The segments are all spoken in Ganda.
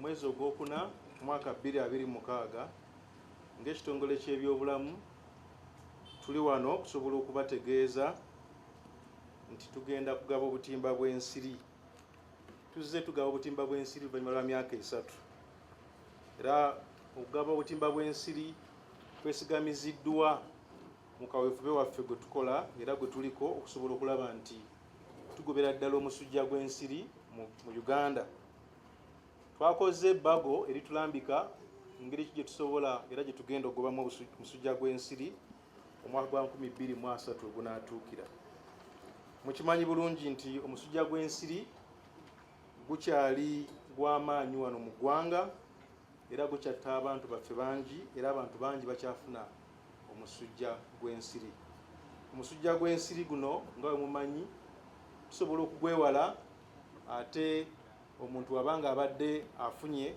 omwezi ogwokuna mwaka 2026 ng'ekitongole ky'ebyobulamu tuli wano okusobola okubategeeza nti tugenda kugaba obutimba bw'ensiri. Tuzze tugaba obutimba bw'ensiri oluvannyuma lwa myaka 3 era okugaba obutimba bw'ensiri kwesigamiziddwa mu kaweefube waffe gwe tukola era gwe tuliko okusobola okulaba nti tugobera ddala omusujja gw'ensiri mu Uganda. Twakoze ebbago eritulambika engeri gye tusobola era gye tugenda okugobamu omusujja gw'ensiri omwaka gwa 2023 ogunaatuukira. Mukimanyi bulungi nti omusujja gw'ensiri gukyali gw'amaanyi wano mu ggwanga era gukyatta abantu baffe bangi era abantu bangi bakyafuna omusujja gw'ensiri. Omusujja gw'ensiri guno nga bwe mumanyi tusobola okugwewala ate omuntu wabanga abadde afunye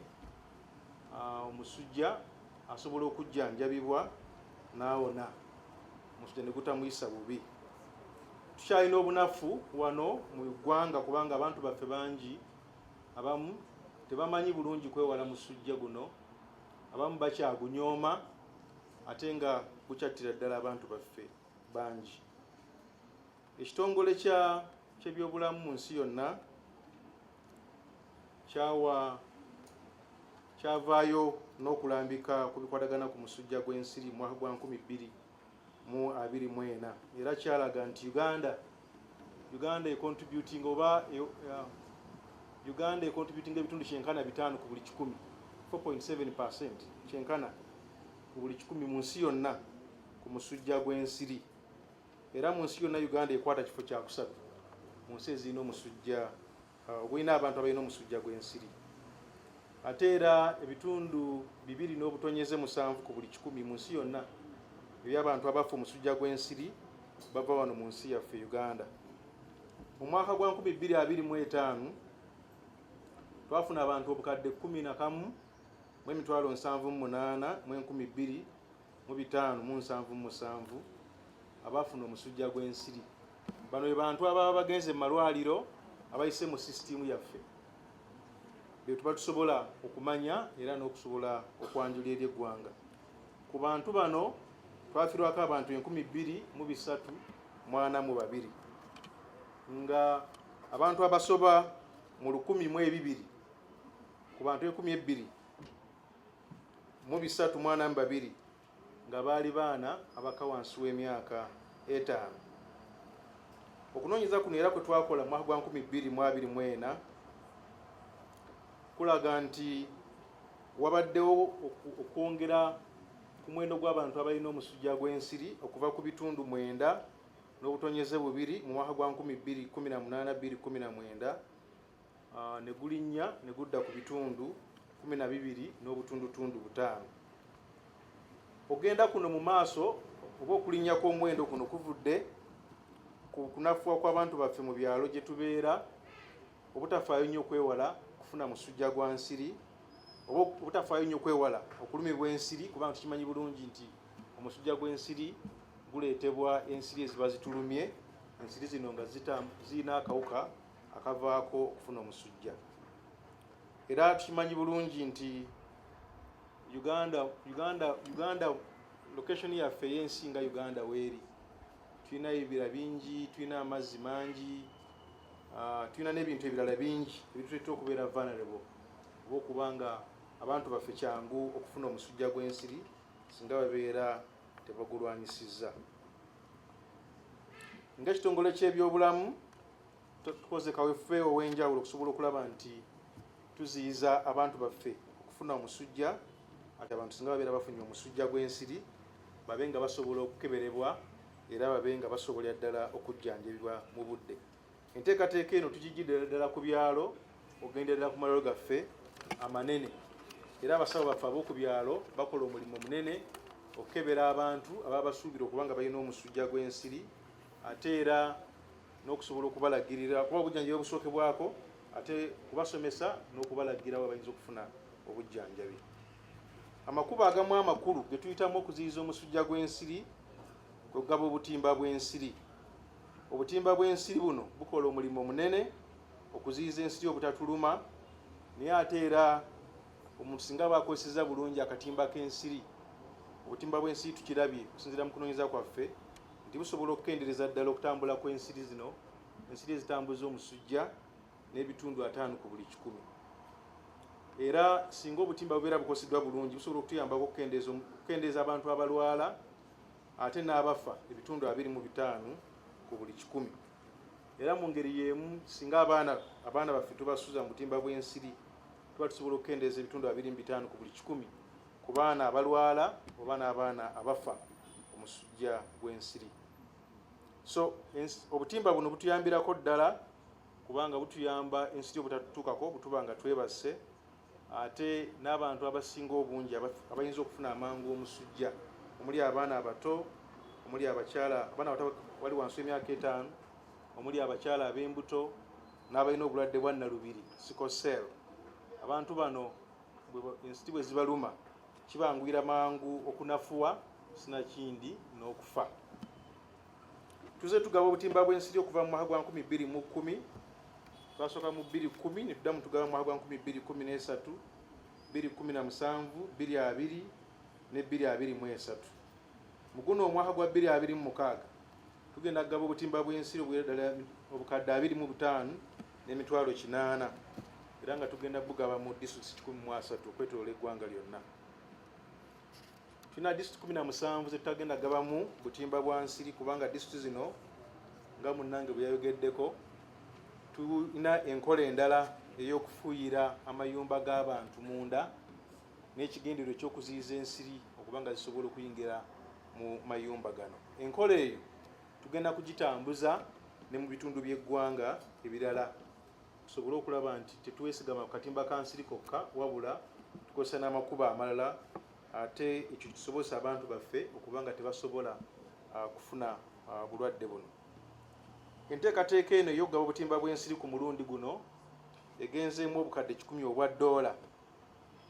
omusujja asobola okujjanjabibwa n'awona omusujja ne gutamuyisa bubi. Tukyalina obunafu wano mu ggwanga kubanga abantu baffe bangi abamu tebamanyi bulungi kwewala musujja guno, abamu bakyagunyooma ate nga gukyattira ddala abantu baffe bangi. Ekitongole ky'ebyobulamu mu nsi yonna kyavaayo n'okulambika ku bikwatagana ku musujja gw'ensiri mu mwaka gwa 2024 era kyalaga nti Uganda econtributing ebitundu kyenkana 5 ku buli 100, 4.7% kyenkana ku buli 100 mu nsi yonna ku musujja gw'ensiri. Era mu nsi yonna Uganda ekwata kifo kya kusatu mu nsi ezirina omusujja ogulina abantu abalina omusujja gw'ensiri. Ate era ebitundu 2.7 ku buli 100 mu nsi yonna eby'abantu abafa omusujja gw'ensiri bava wano mu nsi yaffe Uganda. Mu mwaka gwa 2025 twafuna abantu obukadde 11,78,257 abafuna omusujja gw'ensiri. Bano be bantu ababa bagenze mu malwaliro abayise mu sisitimu yaffe be tuba tusobola okumanya era n'okusobola okwanjula eri eggwanga. Ku bantu bano twafiirwako abantu 2,342 nga abantu abasoba mu 1,200 ku bantu 2,342 nga baali baana abaka wansi w'emyaka 5. Okunoonyeza kuno era kwe twakola mu mwaka gwa 2024 kulaga nti wabaddewo okwongera ku muwendo gw'abantu abalina omusujja gw'ensiri okuva ku bitundu 9 n'obutonyeze 2 mu mwaka gwa 2018-2019 ne gulinnya ne gudda ku bitundu 12 n'obutundutundu 5. Ogenda kuno mu maaso oba okulinnya kw'omuwendo kuno kuvudde ku kunafuwa kw'abantu baffe mu byalo gye tubeera obutafaayo nnyo kwewala kufuna musujja gwa nsiri oba obutafaayo nnyo kwewala okulumibwa ensiri kubanga tukimanyi bulungi nti omusujja gw'ensiri guleetebwa ensiri eziba zitulumye, ensiri zino nga zirina akawuka akavaako okufuna omusujja. Era tukimanyi bulungi nti Uganda location yaffe y'ensi nga Uganda weeri. Tulina ebibira bingi, tulina amazzi mangi, tulina n'ebintu ebirala bingi ebituleeta okubeera vulnerable oba okubanga abantu baffe kyangu okufuna omusujja gw'ensiri singa babeera tebagulwanyisizza. Ng'ekitongole ky'ebyobulamu tukoze kaweefube ow'enjawulo okusobola okulaba nti tuziyiza abantu baffe okufuna omusujja ate abantu singa babeera bafunye omusujja gw'ensiri babe nga basobola okukeberebwa era babe nga basobolera ddala okujjanjabibwa mu budde. Enteekateeka eno tugijjidde ddala ku byalo okugenderera ku malwaliro gaffe amanene era abasawo baffe ab'oku byalo bakola omulimu munene okukebera abantu ababa basuubira okuba nga balina omusujja gw'ensiri ate era n'okusobola okubalagirira kuba obujjanjabi obusookebwako ate kubasomesa n'okubalagira we bayinza okufuna obujjanjabi. Amakubo agamu amakulu ge tuyitamu okuziyiza omusujja gw'ensiri kwe kugaba obutimba bw'ensiri. Obutimba bw'ensiri buno bukola omulimu munene okuziyiza ensiri obutatuluma naye ate era omuntu singa bakozeseza bulungi akatimba k'ensiri, obutimba bw'ensiri tukirabye okusinziira mu kunoonyeza kwaffe nti busobola okukendereza ddala okutambula kw'ensiri zino, ensiri ezitambuza omusujja n'ebitundu 5 ku buli 100. Era singa obutimba bubeera bukozeddwa bulungi busobola okutuyambako okukendeeza abantu abalwala ate n'abafa ebitundu 25 ku buli 100. Era mu ngeri y'emu singa abaana baffe tubasuza mu butimba bw'ensiri tuba tusobola okukendeeza ebitundu 25 ku buli 100 ku baana abalwala oba n'abaana abafa omusujja gw'ensiri. So obutimba buno butuyambirako ddala kubanga butuyamba ensiri obutatutuukako butuba nga twebase, ate n'abantu abasinga obungi abayinza okufuna amangu omusujja omuli abaana abato, omuli abakyala abaana abato wali wansi w'emyaka 5, omuli abakyala ab'embuto n'abalina obulwadde bwa nnalubiri sickle cell. Abantu bano ensiri bwe zibaluma kibanguyira mangu okunafuwa sinakindi n'okufa. Tuze tugaba obutimba bw'ensiri okuva mu mwaka gwa 2010, twasooka mu 2010 ne tuddamu tugaba mu mwaka gwa 2013, 2017, 2020 ne 2023. Mu guno omwaka gwa 2026 tugenda kugaba obutimba bw'ensiri obuwera obukadde 25 n'emitwalo 8 era nga tugenda bugaba mu district 13 okwetoloola eggwanga lyonna. Tulina district 17 ze tutagenda gabamu butimba bwa nsiri kubanga district zino nga munnange bwe yayogeddeko tulina enkola endala ey'okufuuyira amayumba g'abantu munda n'ekigendererwa eky'okuziyiza ensiri okuba nga zisobola okuyingira mu mayumba gano. Enkola eyo tugenda kugitambuza ne mu bitundu by'eggwanga ebirala tusobole okulaba nti tetuweesigama ku katimba ka nsiri kokka wabula tukozesa n'amakubo amalala ate ekyo kisobozesa abantu baffe okuba nga tebasobola kufuna bulwadde buno. Enteekateeka eno ey'okugaba obutimba bw'ensiri ku mulundi guno egenzeemu obukadde 10 obwa $,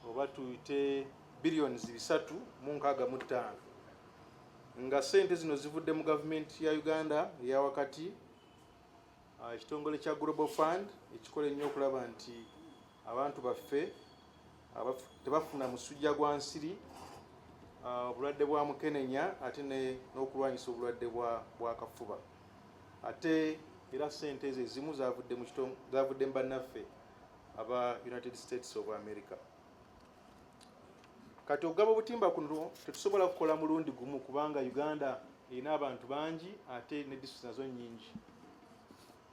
oba tuyite billions 365, nga ssente zino zivudde mu gavumenti ya Uganda eya wakati, ekitongole kya Global Fund ekikola ennyo okulaba nti abantu baffe tebafuna musujja gwa nsiri, obulwadde bwa mukenenya ate n'okulwanyisa obulwadde bwa kafuba. Ate era ssente ezo ezimu zavudde mu bannaffe aba United States of America. Kati okugaba obutimba kuno tetusobola kukola mulundi gumu kubanga Uganda erina abantu bangi ate ne district nazo nnyingi.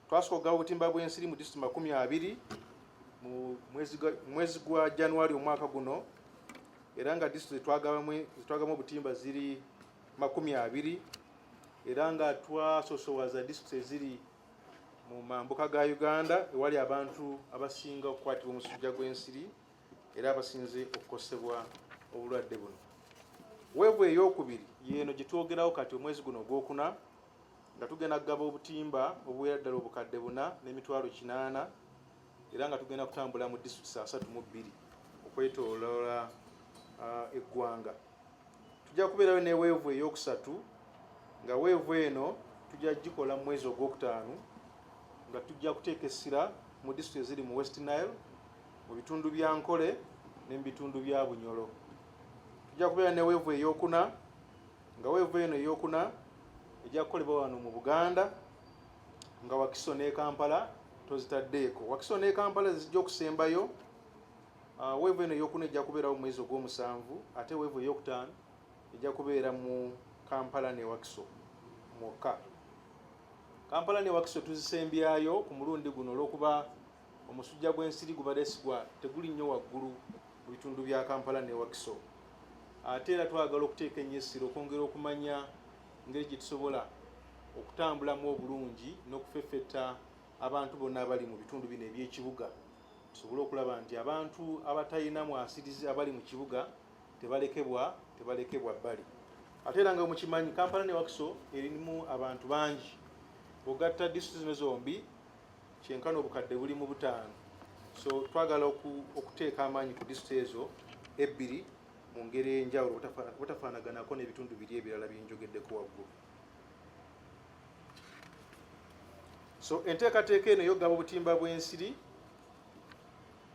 Twasooka okugaba obutimba bw'ensiri mu district 20 mu mwezi gwa January omwaka guno, era nga district twagamu obutimba ziri 20, era nga twasosowaza district eziri mu mambuka ga Uganda ewali abantu abasinga okukwatibwa omusujja gw'ensiri era abasinze okukosebwa obulwadde buno. Weevu ey'okubiri yeeno gye twogerawo kati omwezi guno ogwokuna nga tugenda kugaba obutimba obuwera ddala obukadde 4 n'emitwalo 8 era nga tugenda kutambula mu district 32 okwetoloola eggwanga. Tujja kubeerayo ne weevu ey'okusatu nga weevu eno tujja gikola mu mwezi ogwokutaano nga tujja kuteeka essira mu district eziri mu West Nile, mu bitundu bya Nkole ne mu bitundu bya Bunyolo. Tujja kubeera ne weevu ey'okuna nga weevu eno ey'okuna ejja kukolebwa wano mu Buganda nga Wakiso ne Kampala tozitaddeeko. Wakiso ne Kampala zijja okusembayo. Weevu eno ey'okuna ejja kubeerawo mu mwezi ogw'omusanvu ate weevu ey'okutaano ejja kubeera mu Kampala ne Wakiso mwokka. Kampala ne Wakiso tuzisembyayo ku mulundi guno olw'okuba omusujja gw'ensiri gubadde teguli nnyo waggulu mu bitundu bya Kampala ne Wakiso. Ate era twagala okuteeka ennyo essira okwongera okumanya engeri gye tusobola okutambulamu obulungi n'okufeffetta abantu bonna abali mu bitundu bino eby'ekibuga, tusobole okulaba nti abantu abatalina mwasirizi abali mu kibuga tebalekebwa bbali. Ate era nga mukimanyi Kampala ne Wakiso erimu abantu bangi. Ogatta district zino zombi kyenkana obukadde buli mu 5. So twagala okuteeka amaanyi ku district ezo ebbiri mu ngeri ey'enjawulo butafaanaganako n'ebitundu biri ebirala byenjogeddeko waggulu. So enteekateeka eno ey'okugaba obutimba bw'ensiri